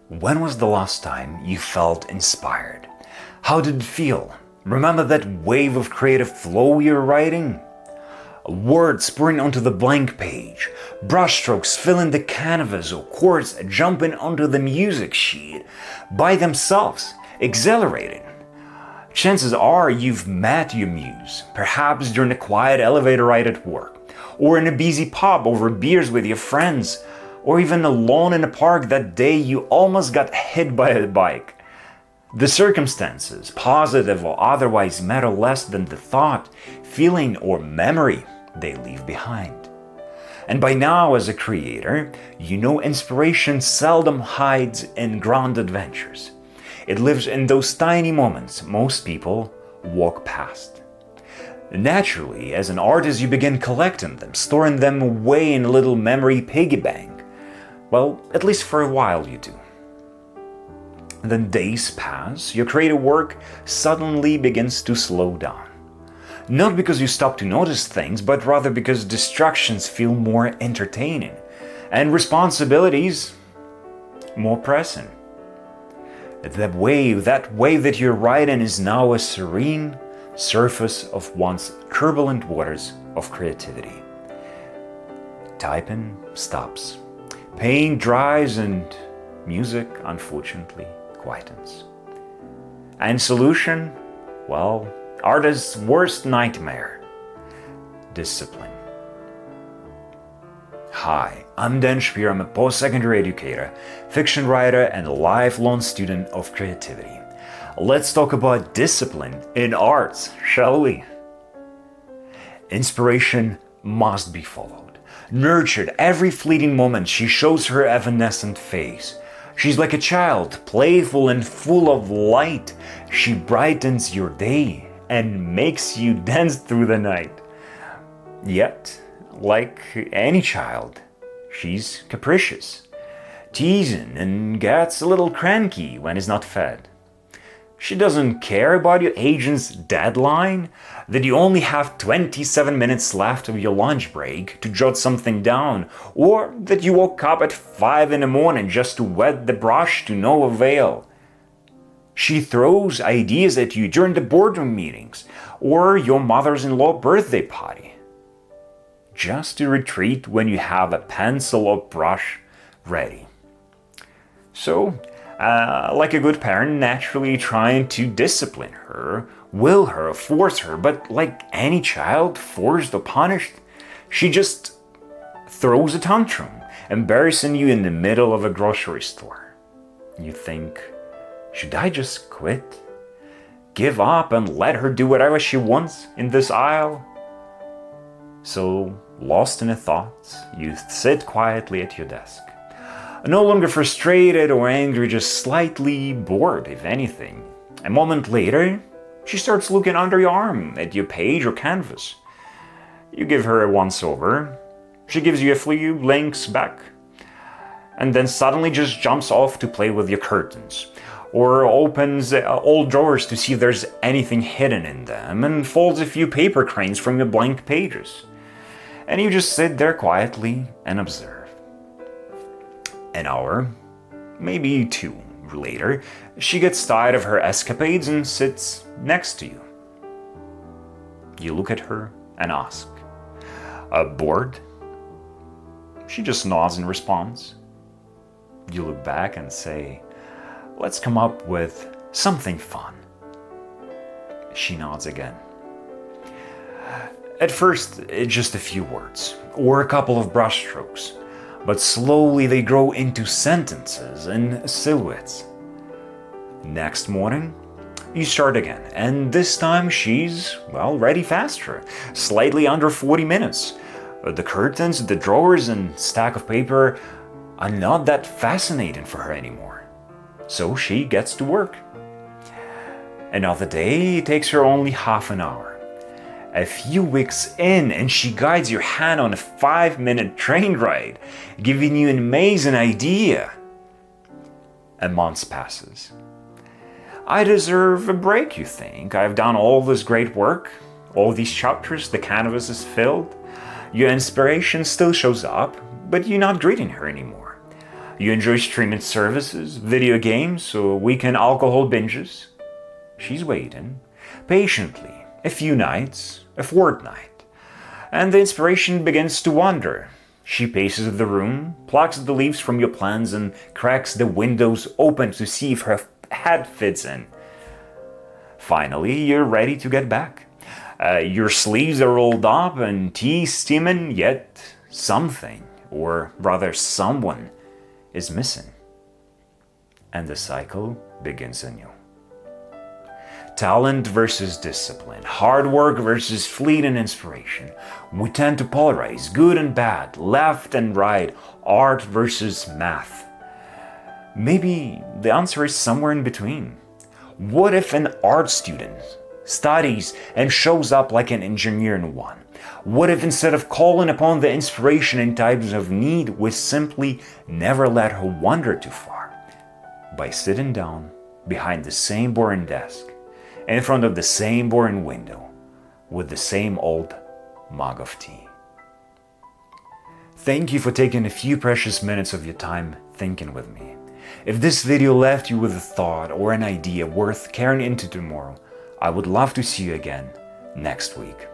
When was the last time you felt inspired? How did it feel? Remember that wave of creative flow you're writing? Words spurring onto the blank page, brushstrokes filling the canvas, or chords jumping onto the music sheet by themselves, exhilarating. Chances are you've met your muse, perhaps during a quiet elevator ride at work, or in a busy pub over beers with your friends, or even alone in a park that day you almost got hit by a bike. The circumstances, positive or otherwise, matter less than the thought, feeling, or memory they leave behind. And by now, as a creator, you know inspiration seldom hides in grand adventures. It lives in those tiny moments most people walk past. Naturally, as an artist, you begin collecting them, storing them away in a little memory piggy bank. Well, at least for a while you do. Then days pass, your creative work suddenly begins to slow down. Not because you stop to notice things, but rather because distractions feel more entertaining and responsibilities more pressing. That wave that you're riding is now a serene surface of once turbulent waters of creativity. Typing stops. Paint dries and music, unfortunately, quietens. And solution? Well, artist's worst nightmare: discipline. Hi, I'm Dan Speer. I'm a post-secondary educator, fiction writer, and lifelong student of creativity. Let's talk about discipline in arts, shall we? Inspiration must be followed. Nurtured every fleeting moment she shows her evanescent face. She's like a child, playful and full of light. She brightens your day and makes you dance through the night. Yet, like any child, she's capricious, teasing, and gets a little cranky when it's not fed. She doesn't care about your agent's deadline, that you only have 27 minutes left of your lunch break to jot something down, or that you woke up at 5 in the morning just to wet the brush to no avail. She throws ideas at you during the boardroom meetings or your mother's-in-law birthday party, just to retreat when you have a pencil or brush ready. So, like a good parent, naturally trying to discipline her, will her, force her, but like any child, forced or punished, she just throws a tantrum, embarrassing you in the middle of a grocery store. You think, should I just quit? Give up and let her do whatever she wants in this aisle? So, lost in her thoughts, you sit quietly at your desk. No longer frustrated or angry, just slightly bored, if anything. A moment later, she starts looking under your arm at your page or canvas. You give her a once-over. She gives you a few links back, and then suddenly just jumps off to play with your curtains, or opens old drawers to see if there's anything hidden in them, and folds a few paper cranes from your blank pages. And you just sit there quietly and observe. An hour, maybe 2 later, she gets tired of her escapades and sits next to you. You look at her and ask, bored? She just nods in response. You look back and say, let's come up with something fun. She nods again. At first, it's just a few words, or a couple of brushstrokes. But slowly they grow into sentences and silhouettes. Next morning, you start again, and this time she's, ready faster, slightly under 40 minutes. The curtains, the drawers, and stack of paper are not that fascinating for her anymore. So she gets to work. Another day takes her only half an hour. A few weeks in, and she guides your hand on a 5-minute train ride, giving you an amazing idea. A month passes. I deserve a break, you think. I've done all this great work, all these chapters, the canvas is filled. Your inspiration still shows up, but you're not greeting her anymore. You enjoy streaming services, video games, or weekend alcohol binges? She's waiting, patiently, a few nights, a fortnight. And the inspiration begins to wander. She paces the room, plucks the leaves from your plants, and cracks the windows open to see if her head fits in. Finally, you're ready to get back. Your sleeves are rolled up and tea steaming, yet something, or rather someone, is missing. And the cycle begins anew. Talent versus discipline, hard work versus fleeting inspiration. We tend to polarize good and bad, left and right, art versus math. Maybe the answer is somewhere in between. What if an art student studies and shows up like an engineer in one? What if instead of calling upon the inspiration in times of need, we simply never let her wander too far? By sitting down behind the same boring desk, in front of the same boring window, with the same old mug of tea. Thank you for taking a few precious minutes of your time thinking with me. If this video left you with a thought or an idea worth carrying into tomorrow, I would love to see you again next week.